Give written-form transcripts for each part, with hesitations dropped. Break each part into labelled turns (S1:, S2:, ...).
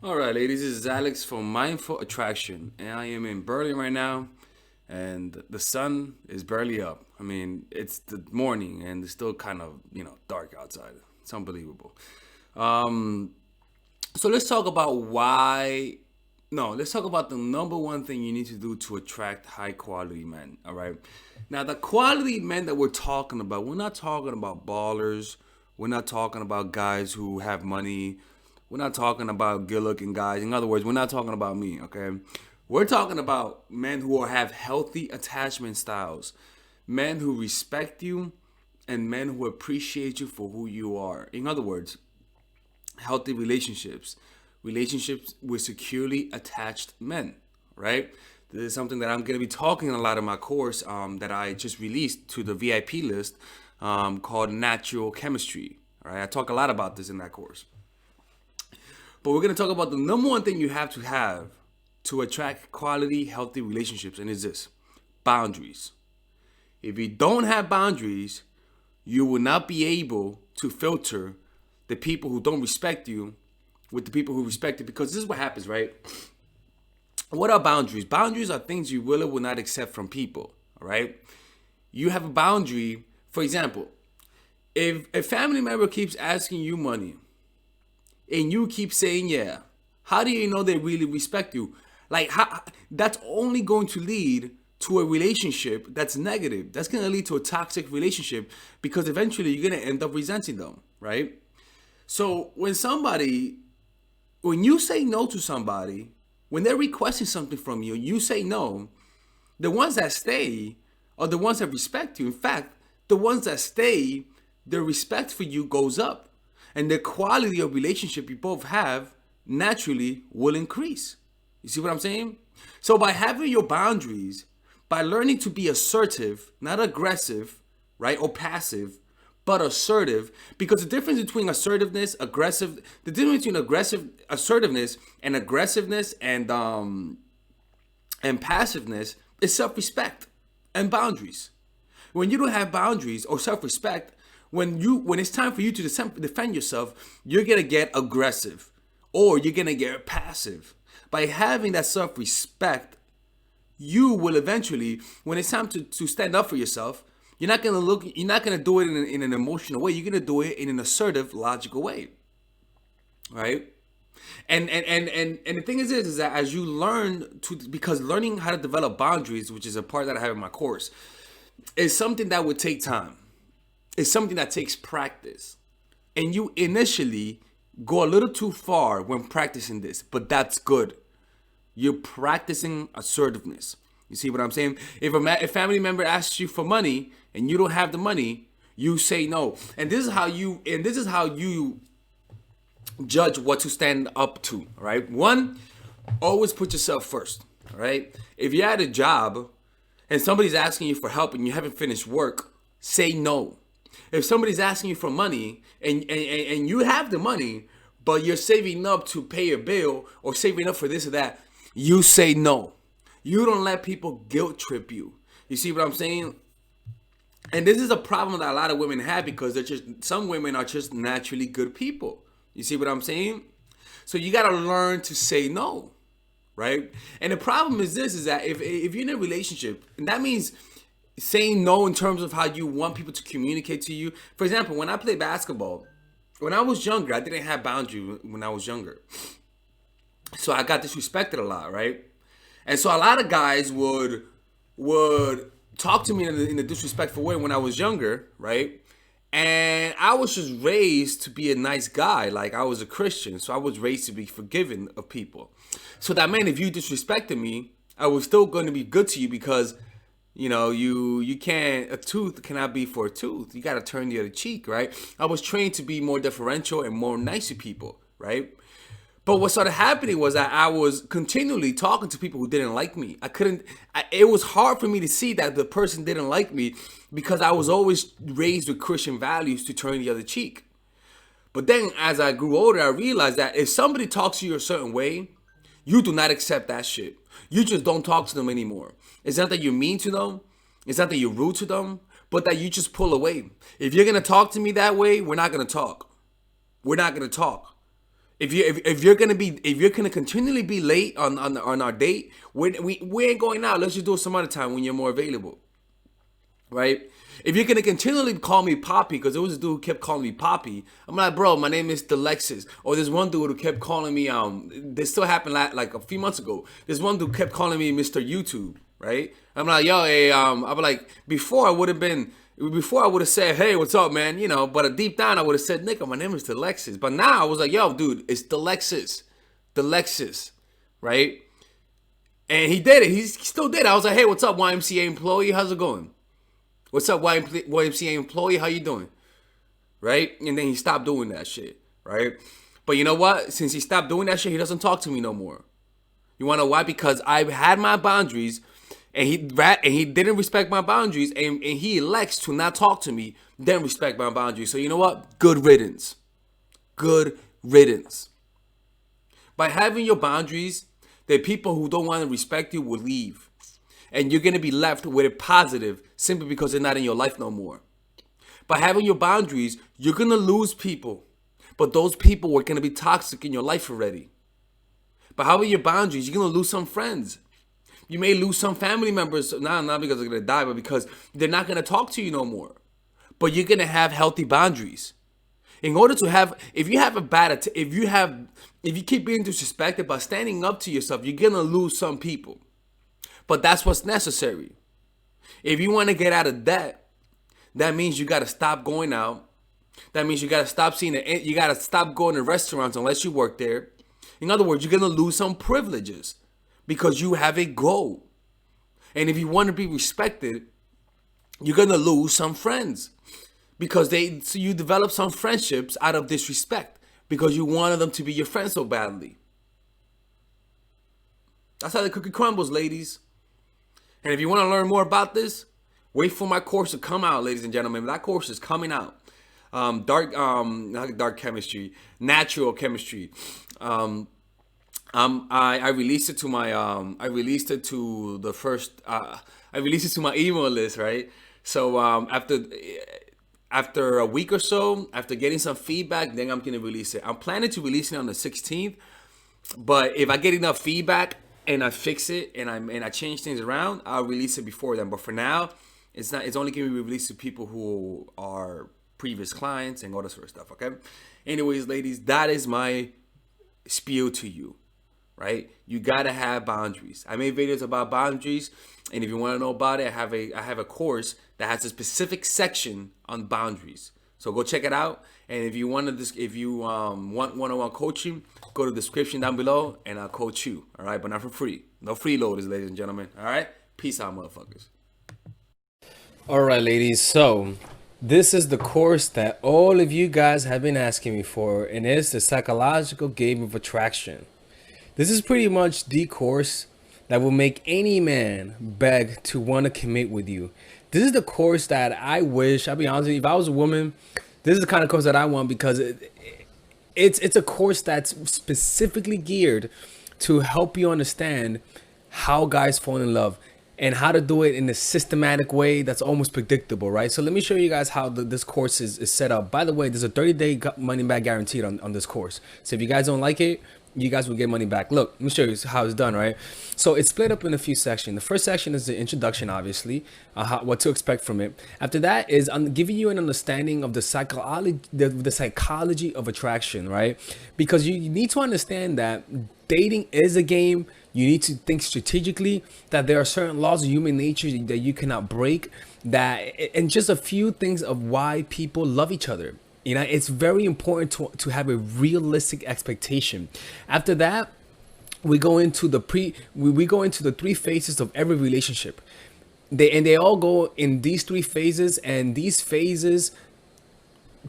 S1: All right, ladies, this is Alex from Mindful Attraction, and I am in Berlin right now, and the sun is barely up. I mean, it's the morning, and it's still kind of dark outside. It's unbelievable. Um, so let's talk about why. No, let's talk about the number one thing you need to do to attract high quality men. All right. Now, the quality men that we're talking about, we're not talking about ballers. We're not talking about guys who have money. We're not talking about good looking guys. In other words, we're not talking about me, okay? We're talking about men who have healthy attachment styles, men who respect you, and men who appreciate you for who you are. In other words, healthy relationships, relationships with securely attached men, right? This is something that I'm going to be talking a lot in my course that I just released to the VIP list called Natural Chemistry. All right, I talk a lot about this in that course. But we're going to talk about the number one thing you have to attract quality, healthy relationships, and it's this: boundaries. If you don't have boundaries, you will not be able to filter the people who don't respect you with the people who respect you. Because this is what happens, right? What are boundaries? Boundaries are things you will or will not accept from people, all right? You have a boundary. For example, if a family member keeps asking you money and you keep saying yeah, how do you know they really respect you? Like, that's only going to lead to a relationship that's negative. That's going to lead to a toxic relationship because eventually you're going to end up resenting them, right? So when you say no to somebody, when they're requesting something from you, you say no, the ones that stay are the ones that respect you. In fact, the ones that stay, their respect for you goes up. And the quality of relationship you both have naturally will increase. You see what I'm saying? So by having your boundaries, by learning to be assertive, not aggressive, right, or passive, but assertive, because the difference between the difference between assertiveness and passiveness is self-respect and boundaries. When you don't have boundaries or self-respect, when it's time for you to defend yourself, you're gonna get aggressive or you're gonna get passive. By having that self-respect, you will eventually, when it's time to stand up for yourself, you're not gonna do it in an emotional way. You're gonna do it in an assertive, logical way, right? And the thing is that as you learn to, because learning how to develop boundaries, which is a part that I have in my course, is something that would take time. It's something that takes practice. And you initially go a little too far when practicing this, but that's good. You're practicing assertiveness. You see what I'm saying? If a family member asks you for money and you don't have the money, you say no. And this is how you judge what to stand up to, right? One, always put yourself first, all right? If you're at a job and somebody's asking you for help and you haven't finished work, say no. If somebody's asking you for money and you have the money, but you're saving up to pay a bill or saving up for this or that, you say no. You don't let people guilt trip you. You see what I'm saying? And this is a problem that a lot of women have because some women are just naturally good people. You see what I'm saying? So you got to learn to say no, right? And the problem is this, is that if you're in a relationship, and that means saying no in terms of how you want people to communicate to you. For example, when I played basketball, when I was younger, I didn't have boundaries when I was younger. So I got disrespected a lot, right? And so a lot of guys would talk to me in a disrespectful way when I was younger, right? And I was just raised to be a nice guy. Like, I was a Christian, so I was raised to be forgiving of people. So that meant if you disrespected me, I was still going to be good to you because, you can't, a tooth cannot be for a tooth. You got to turn the other cheek, right? I was trained to be more deferential and more nice to people, right? But what started happening was that I was continually talking to people who didn't like me. It was hard for me to see that the person didn't like me because I was always raised with Christian values to turn the other cheek. But then as I grew older, I realized that if somebody talks to you a certain way, you do not accept that shit. You just don't talk to them anymore. It's not that you're mean to them. It's not that you're rude to them, but that you just pull away. If you're going to talk to me that way, we're not going to talk. We're not going to talk. If you're gonna continually be late on our date, we ain't going out. Let's just do it some other time when you're more available, right? If you're gonna continually call me Poppy, because there was a dude who kept calling me Poppy, I'm like, bro, my name is Delexis. Or there's one dude who kept calling me this still happened like a few months ago. There's one dude kept calling me Mr. YouTube, right? I'm like, yo, hey, I'm like, before I would have said, hey, what's up, man? You know, but deep down I would have said, Nick, my name is Delexis. But now I was like, yo, dude, it's Delexis, right? And he did it. He still did it. I was like, hey, what's up, YMCA employee? How's it going? What's up, YMCA employee? How you doing? Right? And then he stopped doing that shit, right? But you know what? Since he stopped doing that shit, he doesn't talk to me no more. You want to know why? Because I had my boundaries, and he didn't respect my boundaries, and he elects to not talk to me, then respect my boundaries. So you know what? Good riddance. Good riddance. By having your boundaries, the people who don't want to respect you will leave. And you're going to be left with a positive simply because they're not in your life no more. By having your boundaries, you're going to lose people. But those people were going to be toxic in your life already. By having your boundaries, you're going to lose some friends. You may lose some family members, not because they're going to die, but because they're not going to talk to you no more. But you're going to have healthy boundaries. In order to have, if you keep being disrespected by standing up to yourself, you're going to lose some people. But that's what's necessary. If you want to get out of debt, that means you got to stop going out. That means you got to stop you got to stop going to restaurants unless you work there. In other words, you're going to lose some privileges because you have a goal. And if you want to be respected, you're going to lose some friends because you develop some friendships out of disrespect because you wanted them to be your friends so badly. That's how the cookie crumbles, ladies. And if you want to learn more about this, wait for my course to come out, ladies and gentlemen. That course is coming out. Not dark chemistry, natural chemistry. I released it to my I released it to my email list, right? So after a week or so, after getting some feedback, then I'm gonna release it. I'm planning to release it on the 16th, but if I get enough feedback and I fix it and I change things around, I'll release it before then. But for now, it's only gonna be released to people who are previous clients and all that sort of stuff. Okay. Anyways, ladies, that is my spiel to you. Right? You gotta have boundaries. I made videos about boundaries, and if you want to know about it, I have a course that has a specific section on boundaries. So go check it out. And if you want one-on-one coaching, go to the description down below, and I'll coach you. All right, but not for free. No freeloaders, ladies and gentlemen. All right, peace out, motherfuckers.
S2: All right, ladies. So this is the course that all of you guys have been asking me for, and it's the psychological game of attraction. This is pretty much the course that will make any man beg to want to commit with you. This is the course that I wish, I'll be honest with you, if I was a woman, this is the kind of course that I want, because it's a course that's specifically geared to help you understand how guys fall in love and how to do it in a systematic way that's almost predictable, right? So let me show you guys how this course is set up. By the way, there's a 30-day money back guaranteed on this course. So if you guys don't like it, you guys will get money back. Look, let me show you how it's done, right? So it's split up in a few sections. The first section is the introduction, obviously, what to expect from it. After that is giving you an understanding of the psychology of attraction, right? Because you need to understand that dating is a game. You need to think strategically, that there are certain laws of human nature that you cannot break, and just a few things of why people love each other. You know, it's very important to have a realistic expectation. After that, we go into the three phases of every relationship. They all go in these three phases, and these phases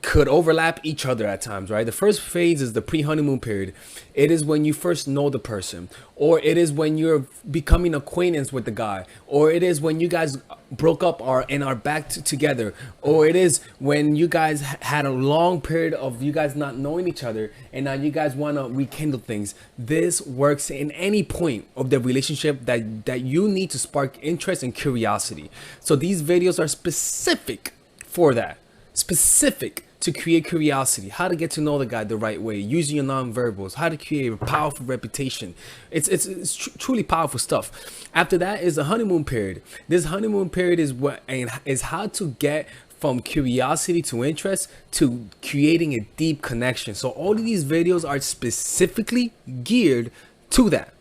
S2: could overlap each other at times, right? The first phase is the pre-honeymoon period. It is when you first know the person, or it is when you're becoming acquaintance with the guy, or it is when you guys broke up and are back together, or it is when you guys had a long period of you guys not knowing each other, and now you guys want to rekindle things. This works in any point of the relationship that you need to spark interest and curiosity. So these videos are specific for that. Specific to create curiosity, how to get to know the guy the right way, using your nonverbals, how to create a powerful reputation. It's truly powerful stuff. After that is the honeymoon period. This honeymoon period is how to get from curiosity to interest to creating a deep connection. So all of these videos are specifically geared to that.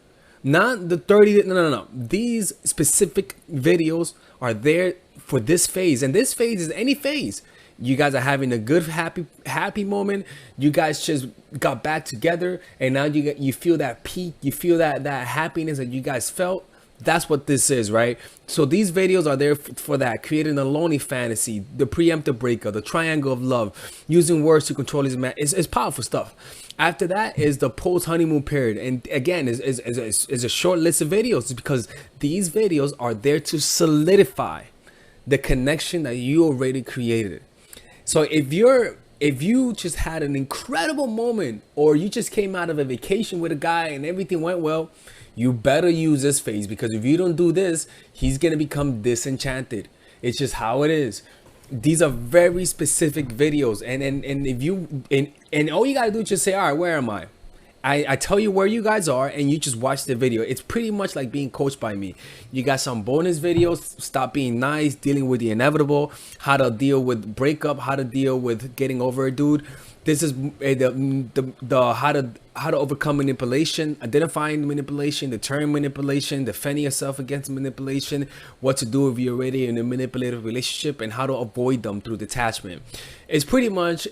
S2: Not the 30, no. These specific videos are there for this phase. And this phase is any phase. You guys are having a good, happy moment. You guys just got back together, and now you feel that peak. You feel that happiness that you guys felt. That's what this is, right? So these videos are there for that, creating a lonely fantasy, the preemptive breakup, the triangle of love, using words to control his man. It's powerful stuff. After that is the post honeymoon period, and again is a short list of videos because these videos are there to solidify the connection that you already created. So if you just had an incredible moment, or you just came out of a vacation with a guy and everything went well, you better use this phase, because if you don't do this, he's gonna become disenchanted. It's just how it is. These are very specific videos, and if you and all you gotta do is just say, all right, where am I? I tell you where you guys are, and you just watch the video. It's pretty much like being coached by me. You got some bonus videos: stop being nice, dealing with the inevitable, how to deal with breakup, how to deal with getting over a dude. This is the how to overcome manipulation, identifying manipulation, deterring manipulation, defending yourself against manipulation, what to do if you're already in a manipulative relationship, and how to avoid them through detachment. It's pretty much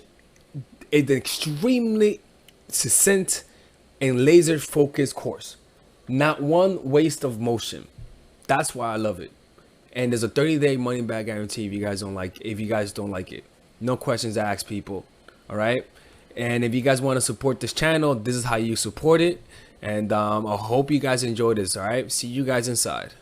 S2: an extremely succinct and laser focused course. Not one waste of motion. That's why I love it. And there's a 30-day money back guarantee if you guys don't like it. No questions asked, people. All right. And if you guys want to support this channel, this is how you support it. And I hope you guys enjoy this. All right. See you guys inside.